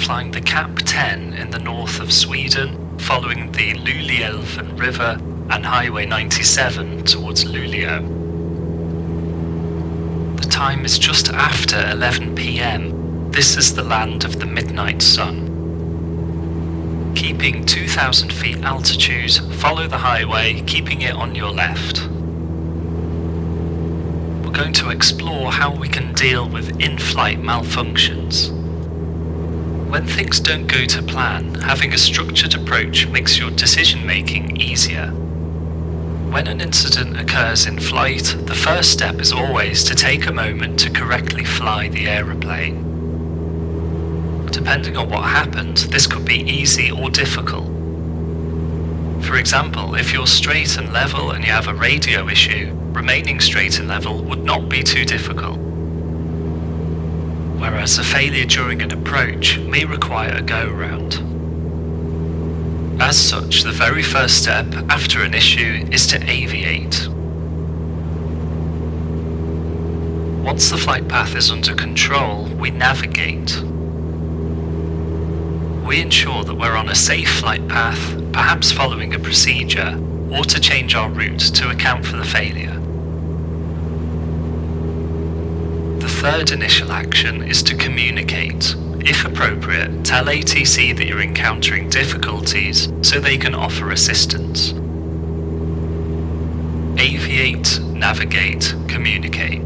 flying the Cap 10 in the north of Sweden, following the Luleälven River and Highway 97 towards Luleå. The time is just after 11 p.m. This is the land of the midnight sun. Keeping 2,000 feet altitude, follow the highway, keeping it on your left. We're going to explore how we can deal with in-flight malfunctions. When things don't go to plan, having a structured approach makes your decision-making easier. When an incident occurs in flight, the first step is always to take a moment to correctly fly the aeroplane. Depending on what happened, this could be easy or difficult. For example, if you're straight and level and you have a radio issue, remaining straight and level would not be too difficult. Whereas a failure during an approach may require a go-round. As such, the very first step after an issue is to aviate. Once the flight path is under control, we navigate. We ensure that we're on a safe flight path, perhaps following a procedure, or to change our route to account for the failure. The third initial action is to communicate. If appropriate, tell ATC that you're encountering difficulties so they can offer assistance. Aviate, navigate, communicate.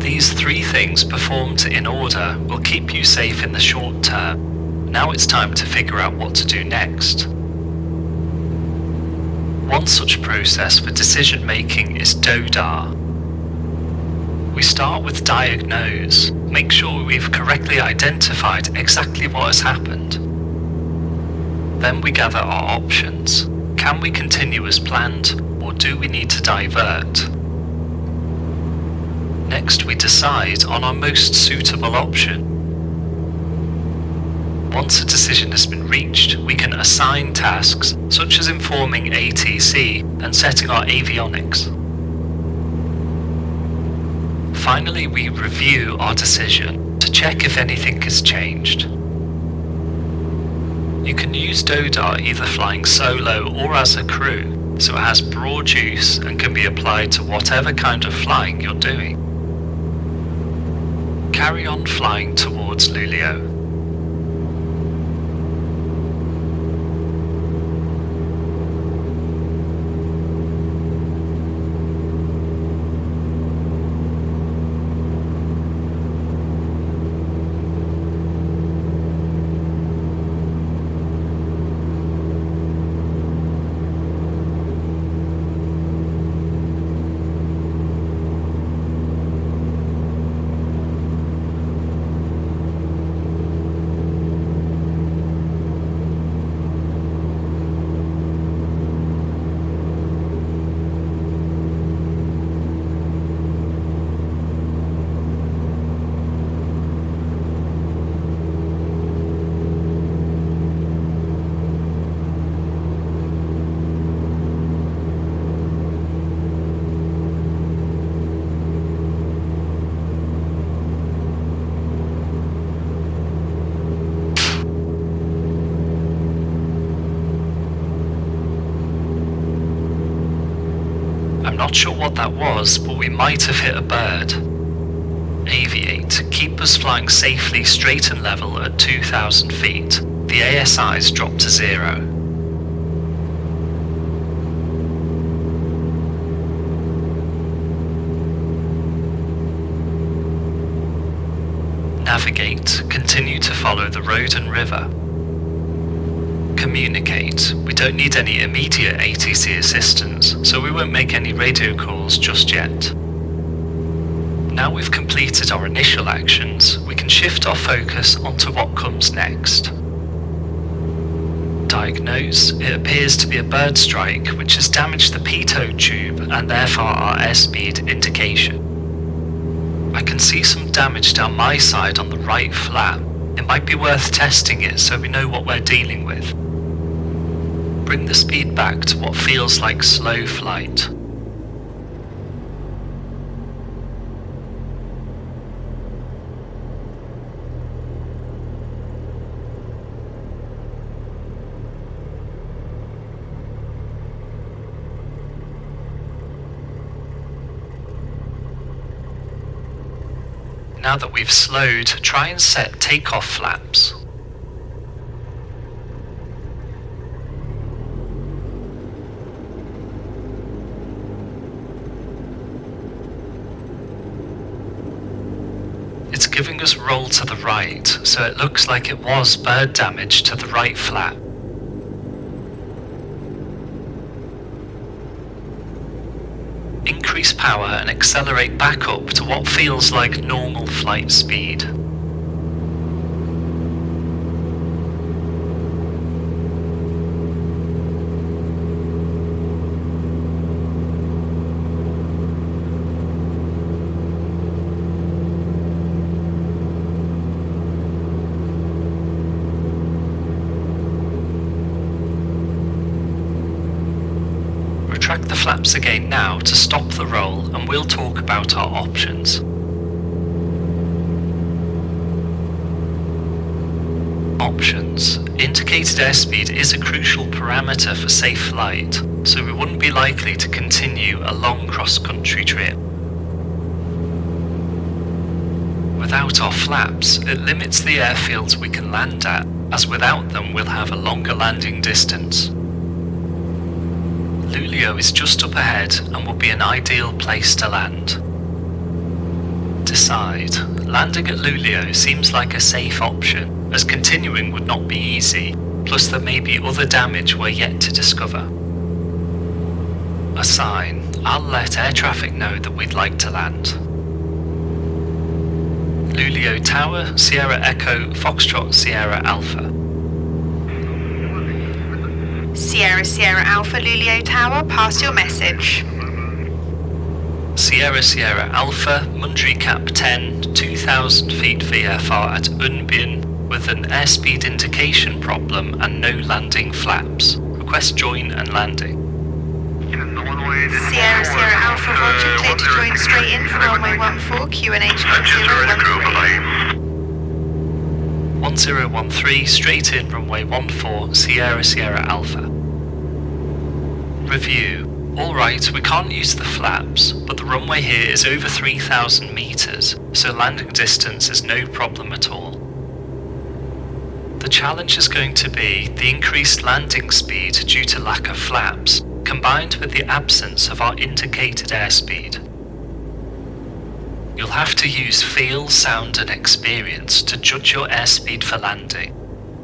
These three things performed in order will keep you safe in the short term. Now it's time to figure out what to do next. One such process for decision making is DODAR. We start with diagnose, make sure we've correctly identified exactly what has happened. Then we gather our options. Can we continue as planned, or do we need to divert? Next, we decide on our most suitable option. Once a decision has been reached, we can assign tasks, such as informing ATC and setting our avionics. Finally, we review our decision to check if anything has changed. You can use DODAR either flying solo or as a crew, so it has broad use and can be applied to whatever kind of flying you're doing. Carry on flying towards Luleå. Not sure what that was, but we might have hit a bird. Aviate, keep us flying safely straight and level at 2,000 feet. The ASI's drop to 0. Navigate, continue to follow the road and river. Communicate. We don't need any immediate ATC assistance, so we won't make any radio calls just yet. Now we've completed our initial actions, we can shift our focus onto what comes next. Diagnose. It appears to be a bird strike which has damaged the pitot tube and therefore our airspeed indication. I can see some damage down my side on the right flap. It might be worth testing it so we know what we're dealing with. Bring the speed back to what feels like slow flight. Now that we've slowed, try and set takeoff flaps. It's giving us roll to the right, so it looks like it was bird damage to the right flap. Increase power and accelerate back up to what feels like normal flight speed. Retract the flaps again now to stop the roll, and we'll talk about our options. Options. Indicated airspeed is a crucial parameter for safe flight, so we wouldn't be likely to continue a long cross-country trip. Without our flaps, it limits the airfields we can land at, as without them we'll have a longer landing distance. Lulio is just up ahead and would be an ideal place to land. Decide. Landing at Lulio seems like a safe option, as continuing would not be easy, plus there may be other damage we're yet to discover. Assign. I'll let air traffic know that we'd like to land. Lulio Tower, Sierra Echo, Foxtrot, Sierra Alpha. Sierra Sierra Alpha, Lulio Tower, pass your message. Sierra Sierra Alpha, Mundry Cap 10, 2000 feet VFR at Unbin with an airspeed indication problem and no landing flaps. Request join and landing. Sierra Sierra Alpha, Roger, clear to join straight in for runway 14, QNH 1013. 1013, straight in runway 14, Sierra Sierra Alpha. Review. Alright, we can't use the flaps, but the runway here is over 3,000 meters, so landing distance is no problem at all. The challenge is going to be the increased landing speed due to lack of flaps, combined with the absence of our indicated airspeed. You'll have to use feel, sound and experience to judge your airspeed for landing.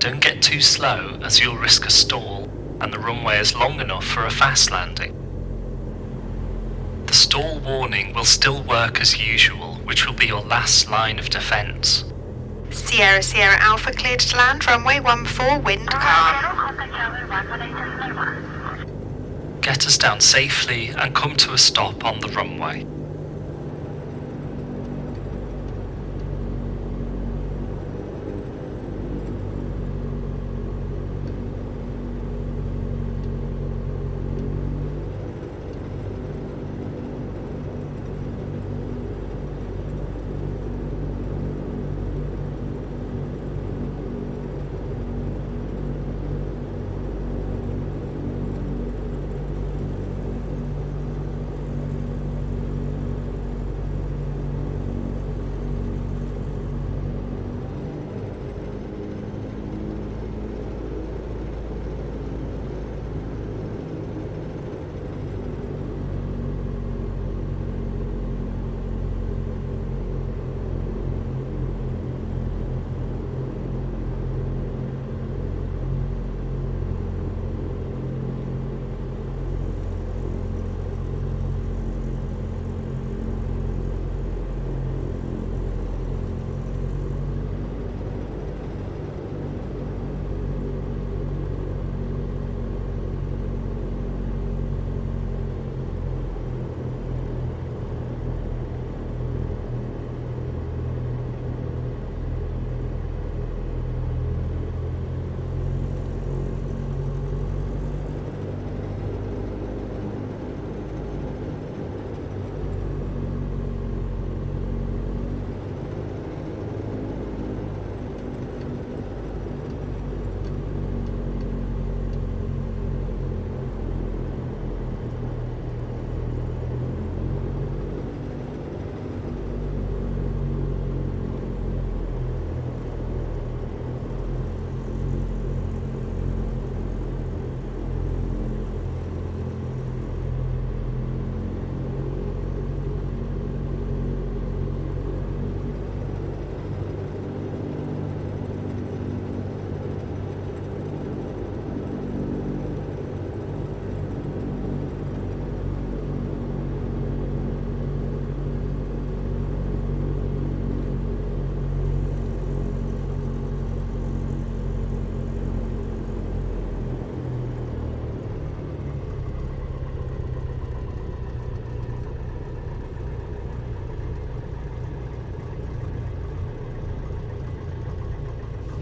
Don't get too slow as you'll risk a stall, and the runway is long enough for a fast landing. The stall warning will still work as usual, which will be your last line of defense. Sierra Sierra Alpha, cleared to land, runway 14, wind calm. Get us down safely and come to a stop on the runway.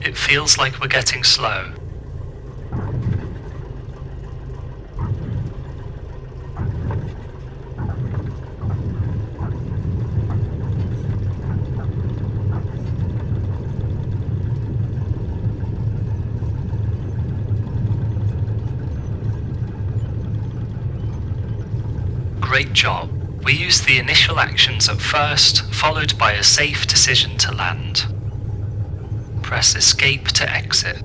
It feels like we're getting slow. Great job. We used the initial actions at first, followed by a safe decision to land. Press escape to exit.